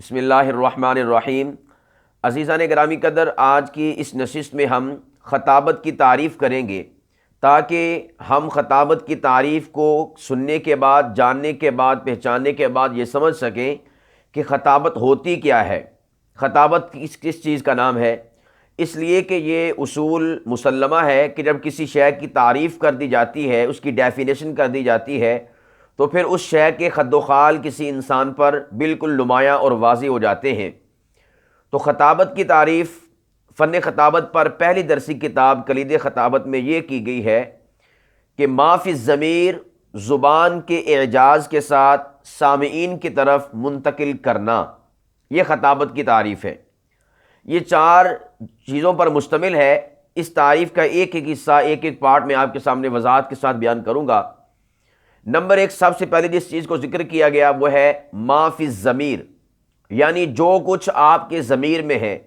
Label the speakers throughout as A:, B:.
A: بسم اللہ الرحمن الرحیم۔ عزیزان گرامی قدر، آج کی اس نشست میں ہم خطابت کی تعریف کریں گے تاکہ ہم خطابت کی تعریف کو سننے کے بعد، جاننے کے بعد، پہچاننے کے بعد یہ سمجھ سکیں کہ خطابت ہوتی کیا ہے، خطابت کس چیز کا نام ہے۔ اس لیے کہ یہ اصول مسلمہ ہے کہ جب کسی شے کی تعریف کر دی جاتی ہے، اس کی ڈیفینیشن کر دی جاتی ہے، تو پھر اس شے کے خد و خال کسی انسان پر بالکل نمایاں اور واضح ہو جاتے ہیں۔ تو خطابت کی تعریف فن خطابت پر پہلی درسی کتاب کلید خطابت میں یہ کی گئی ہے کہ ما فی الضمیر، زبان کے اعجاز کے ساتھ سامعین کی طرف منتقل کرنا، یہ خطابت کی تعریف ہے۔ یہ 4 چیزوں پر مشتمل ہے۔ اس تعریف کا ایک ایک حصہ، ایک ایک پارٹ میں آپ کے سامنے وضاحت کے ساتھ بیان کروں گا۔ نمبر 1، سب سے پہلے جس چیز کو ذکر کیا گیا وہ ہے ما فی الضمیر، یعنی جو کچھ آپ کے ضمیر میں ہے،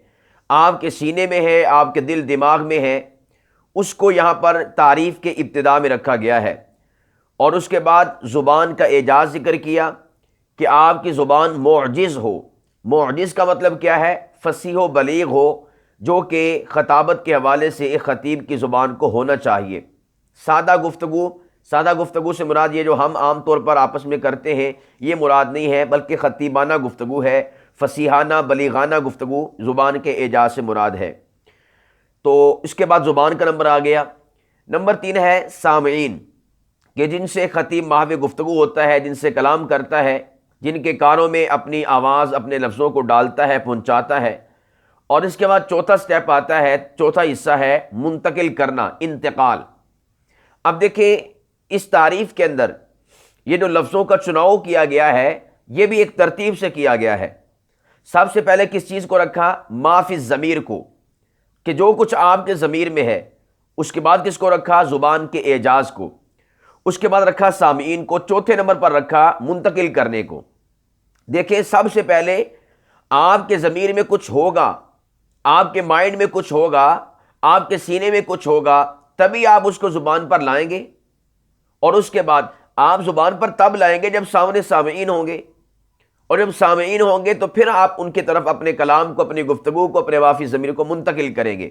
A: آپ کے سینے میں ہے، آپ کے دل دماغ میں ہے، اس کو یہاں پر تعریف کے ابتدا میں رکھا گیا ہے۔ اور اس کے بعد زبان کا اعجاز ذکر کیا کہ آپ کی زبان معجز ہو۔ معجز کا مطلب کیا ہے؟ فصیح و بلیغ ہو، جو کہ خطابت کے حوالے سے ایک خطیب کی زبان کو ہونا چاہیے۔ سادہ گفتگو سے مراد یہ جو ہم عام طور پر آپس میں کرتے ہیں یہ مراد نہیں ہے، بلکہ خطیبانہ گفتگو ہے، فصیحانہ بلیغانہ گفتگو زبان کے اعجاز سے مراد ہے۔ تو اس کے بعد زبان کا نمبر آ گیا۔ نمبر 3 ہے سامعین، کہ جن سے خطیب محو گفتگو ہوتا ہے، جن سے کلام کرتا ہے، جن کے کانوں میں اپنی آواز، اپنے لفظوں کو ڈالتا ہے، پہنچاتا ہے۔ اور اس کے بعد چوتھا سٹیپ آتا ہے، چوتھا حصہ ہے منتقل کرنا، انتقال۔ اب دیکھیں اس تعریف کے اندر یہ جو لفظوں کا چناؤ کیا گیا ہے یہ بھی ایک ترتیب سے کیا گیا ہے۔ سب سے پہلے کس چیز کو رکھا؟ ما فی الضمیر کو، کہ جو کچھ آپ کے ضمیر میں ہے۔ اس کے بعد کس کو رکھا؟ زبان کے اعجاز کو۔ اس کے بعد رکھا سامعین کو۔ چوتھے نمبر پر رکھا منتقل کرنے کو۔ دیکھیں سب سے پہلے آپ کے ضمیر میں کچھ ہوگا، آپ کے مائنڈ میں کچھ ہوگا، آپ کے سینے میں کچھ ہوگا، تبھی آپ اس کو زبان پر لائیں گے۔ اور اس کے بعد آپ زبان پر تب لائیں گے جب سامنے سامعین ہوں گے، اور جب سامعین ہوں گے تو پھر آپ ان کی طرف اپنے کلام کو، اپنی گفتگو کو، اپنے وافی ضمیر کو منتقل کریں گے۔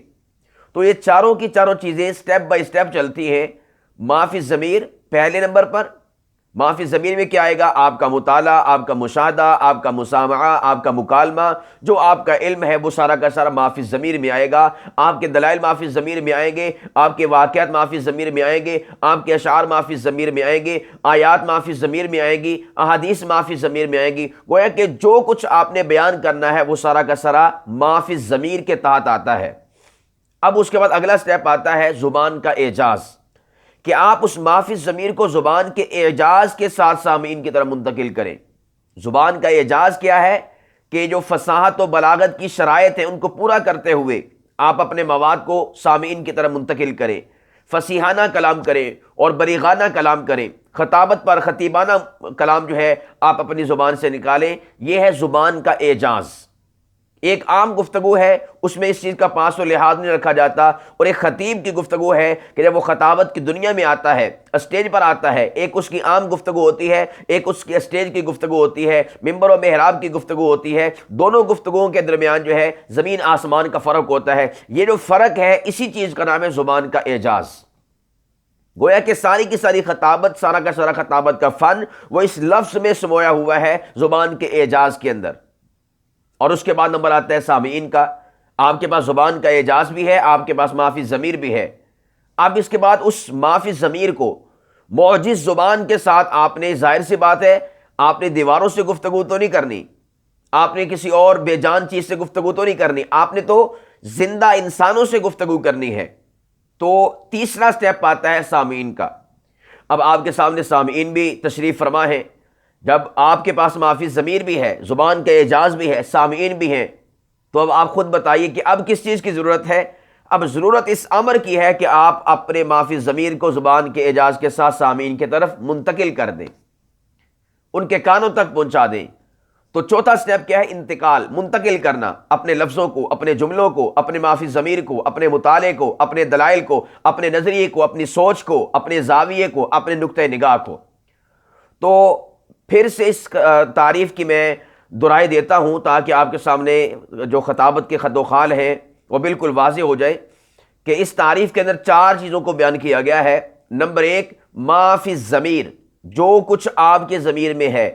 A: تو یہ چاروں کی چاروں چیزیں سٹیپ بائی سٹیپ چلتی ہیں۔ ما فی الضمیر پہلے نمبر پر۔ ما فی الضمیر میں کیا آئے گا؟ آپ کا مطالعہ، آپ کا مشاہدہ، آپ کا مسامعہ، آپ کا مکالمہ، جو آپ کا علم ہے وہ سارا کا سارا ما فی الضمیر میں آئے گا۔ آپ کے دلائل ما فی الضمیر میں آئیں گے، آپ کے واقعات ما فی الضمیر میں آئیں گے، آپ کے اشعار ما فی الضمیر میں آئیں گے، آیات ما فی الضمیر میں آئیں گی، احادیث ما فی الضمیر میں آئیں گی۔ گویا کہ جو کچھ آپ نے بیان کرنا ہے وہ سارا کا سارا ما فی الضمیر کے تحت آتا ہے۔ اب اس کے بعد اگلا سٹیپ آتا ہے زبان کا اعجاز، کہ آپ اس ما فی الضمیر کو زبان کے اعجاز کے ساتھ سامعین کی طرف منتقل کریں۔ زبان کا اعجاز کیا ہے؟ کہ جو فصاحت و بلاغت کی شرائط ہیں ان کو پورا کرتے ہوئے آپ اپنے مواد کو سامعین کی طرف منتقل کریں، فصیحانہ کلام کریں اور بلیغانہ کلام کریں، خطابت پر خطیبانہ کلام جو ہے آپ اپنی زبان سے نکالیں۔ یہ ہے زبان کا اعجاز۔ ایک عام گفتگو ہے، اس میں اس چیز کا پاس و لحاظ نہیں رکھا جاتا، اور ایک خطیب کی گفتگو ہے کہ جب وہ خطابت کی دنیا میں آتا ہے، اسٹیج پر آتا ہے، ایک اس کی عام گفتگو ہوتی ہے، ایک اس کی اسٹیج کی گفتگو ہوتی ہے، ممبر و محراب کی گفتگو ہوتی ہے۔ دونوں گفتگوؤں کے درمیان جو ہے زمین آسمان کا فرق ہوتا ہے۔ یہ جو فرق ہے اسی چیز کا نام ہے زبان کا اعجاز۔ گویا کہ ساری کی ساری خطابت، سارا کا سارا خطابت کا فن وہ اس لفظ میں سمویا ہوا ہے، زبان کے اعجاز کے اندر۔ اور اس کے بعد نمبر آتا ہے سامعین کا۔ آپ کے پاس زبان کا اعجاز بھی ہے، آپ کے پاس ما فی الضمیر بھی ہے۔ اب اس کے بعد اس ما فی الضمیر کو معجز زبان کے ساتھ آپ نے، ظاہر سی بات ہے، آپ نے دیواروں سے گفتگو تو نہیں کرنی، آپ نے کسی اور بے جان چیز سے گفتگو تو نہیں کرنی، آپ نے تو زندہ انسانوں سے گفتگو کرنی ہے۔ تو تیسرا سٹیپ آتا ہے سامعین کا۔ اب آپ کے سامنے سامعین بھی تشریف فرما ہے۔ جب آپ کے پاس ما فی الضمیر بھی ہے، زبان کا اعجاز بھی ہے، سامعین بھی ہیں، تو اب آپ خود بتائیے کہ اب کس چیز کی ضرورت ہے؟ اب ضرورت اس امر کی ہے کہ آپ اپنے ما فی الضمیر کو زبان کے اعجاز کے ساتھ سامعین کی طرف منتقل کر دیں، ان کے کانوں تک پہنچا دیں۔ تو چوتھا سٹیپ کیا ہے؟ انتقال، منتقل کرنا اپنے لفظوں کو، اپنے جملوں کو، اپنے ما فی الضمیر کو، اپنے مطالعے کو، اپنے دلائل کو، اپنے نظریے کو، اپنی سوچ کو، اپنے زاویے کو، اپنے نقطہ نگاہ کو۔ تو پھر سے اس تعریف کی میں دہرائی دیتا ہوں تاکہ آپ کے سامنے جو خطابت کے خط و خال ہیں وہ بالکل واضح ہو جائے کہ اس تعریف کے اندر 4 چیزوں کو بیان کیا گیا ہے۔ نمبر 1، ما فی الضمیر، جو کچھ آپ کے ضمیر میں ہے،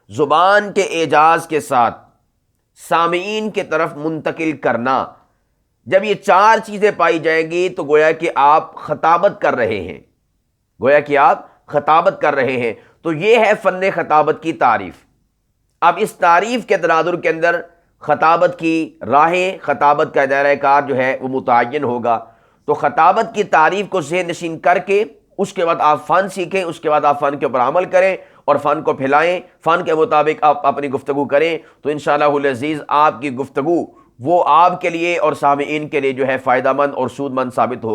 A: زبان کے اعجاز کے ساتھ سامعین کے طرف منتقل کرنا۔ جب یہ 4 چیزیں پائی جائیں گی تو گویا کہ آپ خطابت کر رہے ہیں، گویا کہ آپ خطابت کر رہے ہیں۔ تو یہ ہے فن خطابت کی تعریف۔ اب اس تعریف کے تناظر کے اندر خطابت کی راہیں، خطابت کا دائرہ کار جو ہے وہ متعین ہوگا۔ تو خطابت کی تعریف کو ذہن نشین کر کے اس کے بعد آپ فن سیکھیں، اس کے بعد آپ فن کے اوپر عمل کریں اور فن کو پھیلائیں، فن کے مطابق آپ اپنی گفتگو کریں، تو انشاءاللہ العزیز آپ کی گفتگو وہ آپ کے لیے اور سامعین کے لیے جو ہے فائدہ مند اور سود مند ثابت ہوگی۔